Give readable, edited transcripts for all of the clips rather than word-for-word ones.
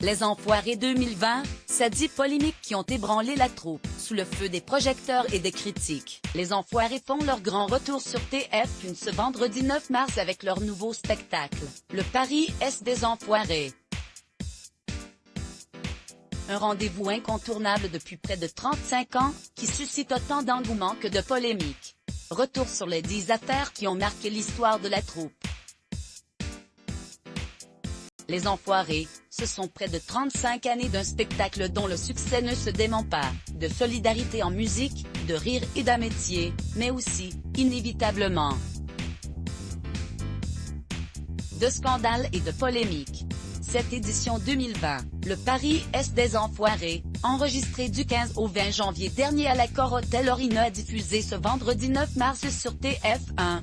Les Enfoirés 2020, c'est 10 polémiques qui ont ébranlé la troupe, sous le feu des projecteurs et des critiques. Les Enfoirés font leur grand retour sur TF1 ce vendredi 9 mars avec leur nouveau spectacle, Le Paris est des Enfoirés. Un rendez-vous incontournable depuis près de 35 ans, qui suscite autant d'engouement que de polémiques. Retour sur les 10 affaires qui ont marqué l'histoire de la troupe. Les Enfoirés, ce sont près de 35 années d'un spectacle dont le succès ne se dément pas, de solidarité en musique, de rire et d'amitié, mais aussi, inévitablement, de scandales et de polémiques. Cette édition 2020, Le Paris est des Enfoirés, enregistrée du 15 au 20 janvier dernier à l'Accor Hotel Orina, diffusée ce vendredi 9 mars sur TF1.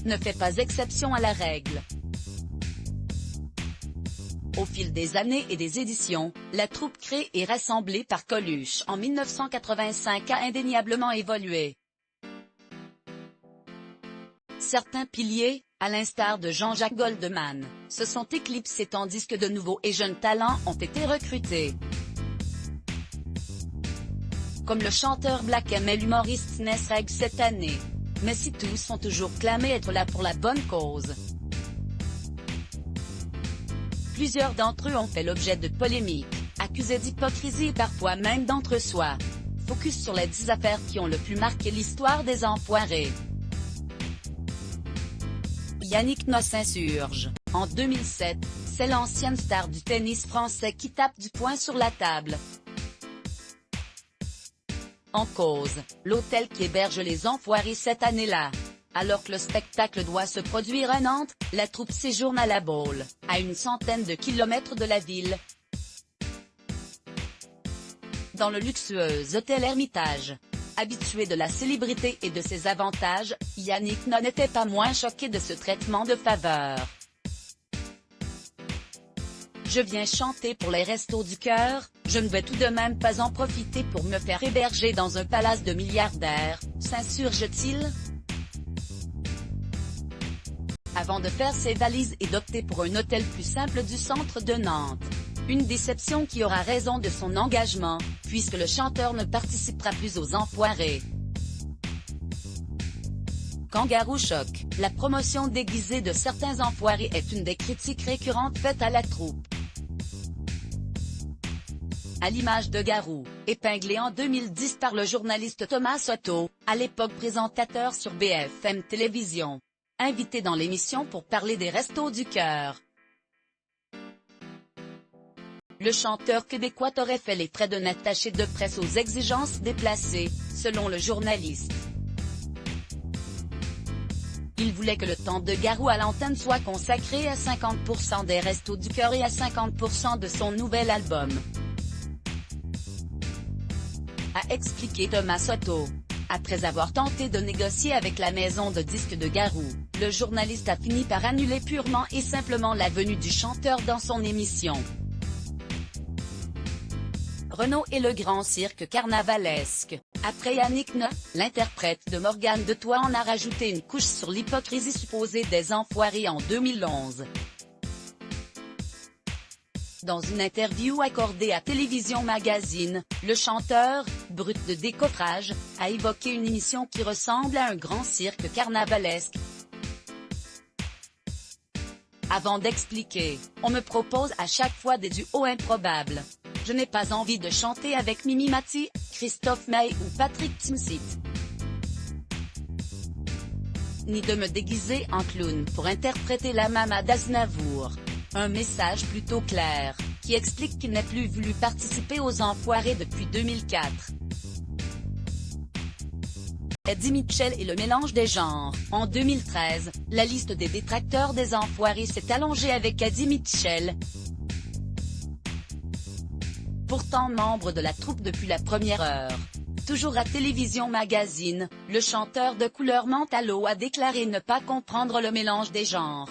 Ne fait pas exception à la règle. Au fil des années et des éditions, la troupe créée et rassemblée par Coluche en 1985 a indéniablement évolué. Certains piliers, à l'instar de Jean-Jacques Goldman, se sont éclipsés tandis que de nouveaux et jeunes talents ont été recrutés. Comme le chanteur Black M et l'humoriste Nesreg cette année. Mais si tous ont toujours clamé être là pour la bonne cause. Plusieurs d'entre eux ont fait l'objet de polémiques, accusés d'hypocrisie et parfois même d'entre-soi. Focus sur les 10 affaires qui ont le plus marqué l'histoire des Enfoirés. Yannick Noah s'insurge. En 2007, c'est l'ancienne star du tennis français qui tape du poing sur la table. En cause, l'hôtel qui héberge les Enfoirés cette année-là. Alors que le spectacle doit se produire à Nantes, la troupe séjourne à La Baule, à une centaine de kilomètres de la ville. Dans le luxueux hôtel Hermitage. Habitué de la célébrité et de ses avantages, Yannick Noah n'était pas moins choqué de ce traitement de faveur. Je viens chanter pour les Restos du Cœur, je ne vais tout de même pas en profiter pour me faire héberger dans un palace de milliardaires, s'insurge-t-il. Avant de faire ses valises et d'opter pour un hôtel plus simple du centre de Nantes. Une déception qui aura raison de son engagement, puisque le chanteur ne participera plus aux Enfoirés. Kangaroo Choc, la promotion déguisée de certains Enfoirés est une des critiques récurrentes faites à la troupe. À l'image de Garou, épinglé en 2010 par le journaliste Thomas Soto, à l'époque présentateur sur BFM Télévision. Invité dans l'émission pour parler des Restos du Cœur. Le chanteur québécois aurait fait les frais d'un attaché de presse aux exigences déplacées, selon le journaliste. Il voulait que le temps de Garou à l'antenne soit consacré à 50% des Restos du Cœur et à 50% de son nouvel album. A expliqué Thomas Soto. Après avoir tenté de négocier avec la maison de disques de Garou, le journaliste a fini par annuler purement et simplement la venue du chanteur dans son émission. Renaud et le grand cirque carnavalesque. Après Yannick Noah, l'interprète de Morgane de Toi en a rajouté une couche sur l'hypocrisie supposée des Enfoirés en 2011. Dans une interview accordée à Télévision Magazine, le chanteur, brut de décoffrage, a évoqué une émission qui ressemble à un grand cirque carnavalesque. Avant d'expliquer, on me propose à chaque fois des duos improbables. Je n'ai pas envie de chanter avec Mimi Mati, Christophe Maé ou Patrick Timsit. Ni de me déguiser en clown pour interpréter la maman d'Aznavour. Un message plutôt clair, qui explique qu'il n'a plus voulu participer aux Enfoirés depuis 2004. Eddie Mitchell et le mélange des genres. En 2013, la liste des détracteurs des Enfoirés s'est allongée avec Eddie Mitchell. Pourtant membre de la troupe depuis la première heure. Toujours à Télévision Magazine, le chanteur de couleur menthe à l'eau a déclaré ne pas comprendre le mélange des genres.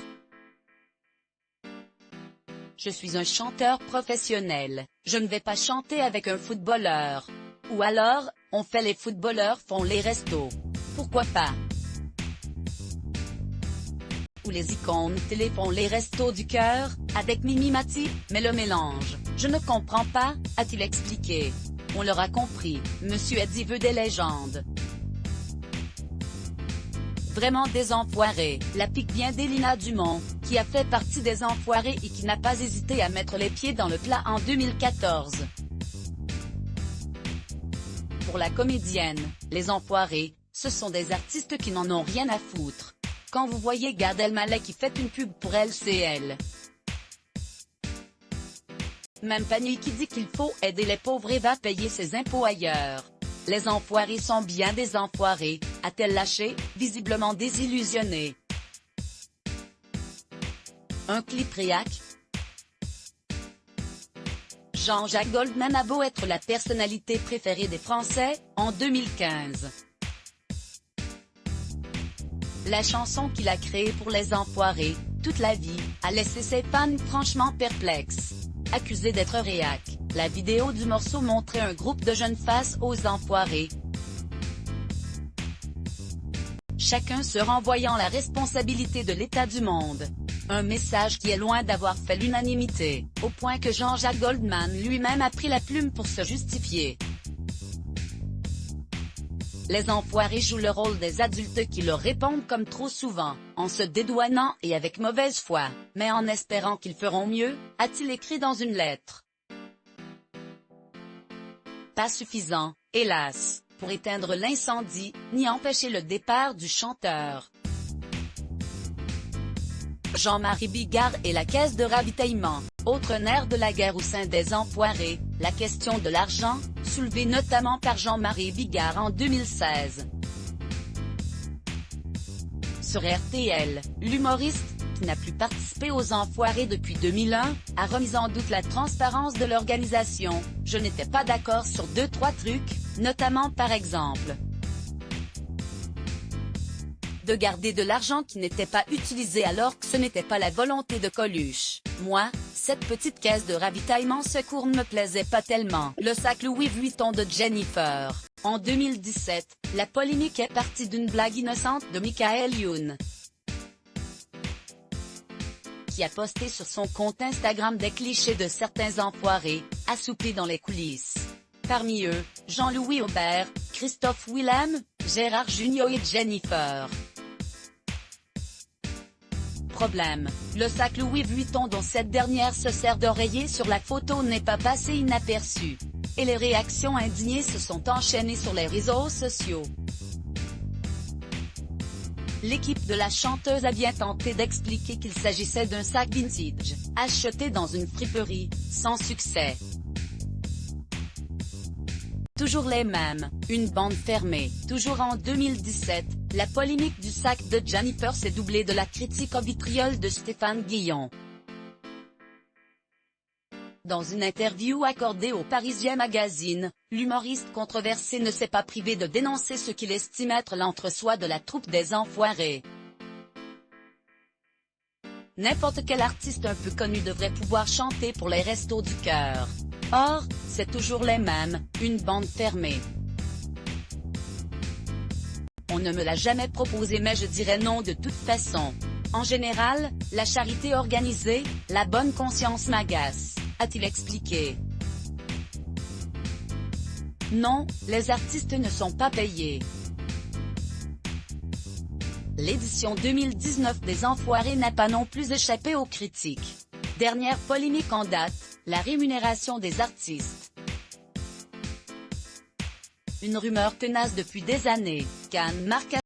Je suis un chanteur professionnel, je ne vais pas chanter avec un footballeur. Ou alors, on fait les footballeurs font les restos. Pourquoi pas? où les icônes télé font les restos du cœur, avec Mimi Mati, mais le mélange. Je ne comprends pas, a-t-il expliqué. On l'aura compris, Monsieur Eddy veut des légendes. Vraiment des enfoirés, la pique bien d'Elina Dumont, qui a fait partie des enfoirés et qui n'a pas hésité à mettre les pieds dans le plat en 2014. Pour la comédienne, les enfoirés, ce sont des artistes qui n'en ont rien à foutre. Quand vous voyez Gad Elmaleh qui fait une pub pour LCL. Même Fanny qui dit qu'il faut aider les pauvres et va payer ses impôts ailleurs. Les enfoirés sont bien des enfoirés, a-t-elle lâché, visiblement désillusionnée. Un clip réac. Jean-Jacques Goldman a beau être la personnalité préférée des Français, en 2015. La chanson qu'il a créée pour les enfoirés, toute la vie, a laissé ses fans franchement perplexes. Accusé d'être réac, la vidéo du morceau montrait un groupe de jeunes face aux enfoirés. Chacun se renvoyant la responsabilité de l'état du monde. Un message qui est loin d'avoir fait l'unanimité, au point que Jean-Jacques Goldman lui-même a pris la plume pour se justifier. Les enfoirés jouent le rôle des adultes qui leur répondent comme trop souvent, en se dédouanant et avec mauvaise foi, mais en espérant qu'ils feront mieux, a-t-il écrit dans une lettre. Pas suffisant, hélas, pour éteindre l'incendie, ni empêcher le départ du chanteur. Jean-Marie Bigard et la caisse de ravitaillement, autre nerf de la guerre au sein des enfoirés, la question de l'argent, soulevée notamment par Jean-Marie Bigard en 2016. Sur RTL, l'humoriste, qui n'a plus participé aux enfoirés depuis 2001, a remis en doute la transparence de l'organisation. Je n'étais pas d'accord sur 2-3 trucs, notamment par exemple de garder de l'argent qui n'était pas utilisé alors que ce n'était pas la volonté de Coluche. Moi, cette petite caisse de ravitaillement secours ne me plaisait pas tellement. Le sac Louis Vuitton de Jennifer. En 2017, la polémique est partie d'une blague innocente de Michael Youn, qui a posté sur son compte Instagram des clichés de certains enfoirés, assoupis dans les coulisses. Parmi eux, Jean-Louis Aubert, Christophe Willem, Gérard Jugnot et Jennifer. Problème, le sac Louis Vuitton dont cette dernière se sert d'oreiller sur la photo n'est pas passé inaperçu. Et les réactions indignées se sont enchaînées sur les réseaux sociaux. L'équipe de la chanteuse a bien tenté d'expliquer qu'il s'agissait d'un sac vintage, acheté dans une friperie, sans succès. Toujours les mêmes, une bande fermée. Toujours en 2017, la polémique du sac de Jennifer s'est doublée de la critique au vitriol de Stéphane Guillon. Dans une interview accordée au Parisien Magazine, l'humoriste controversé ne s'est pas privé de dénoncer ce qu'il estime être l'entre-soi de la troupe des enfoirés. N'importe quel artiste un peu connu devrait pouvoir chanter pour les restos du cœur. Or, c'est toujours les mêmes, une bande fermée. On ne me l'a jamais proposé mais je dirais non de toute façon. En général, la charité organisée, la bonne conscience m'agace, a-t-il expliqué. Non, les artistes ne sont pas payés. L'édition 2019 des Enfoirés n'a pas non plus échappé aux critiques. Dernière polémique en date, la rémunération des artistes. Une rumeur tenace depuis des années, Cannes marque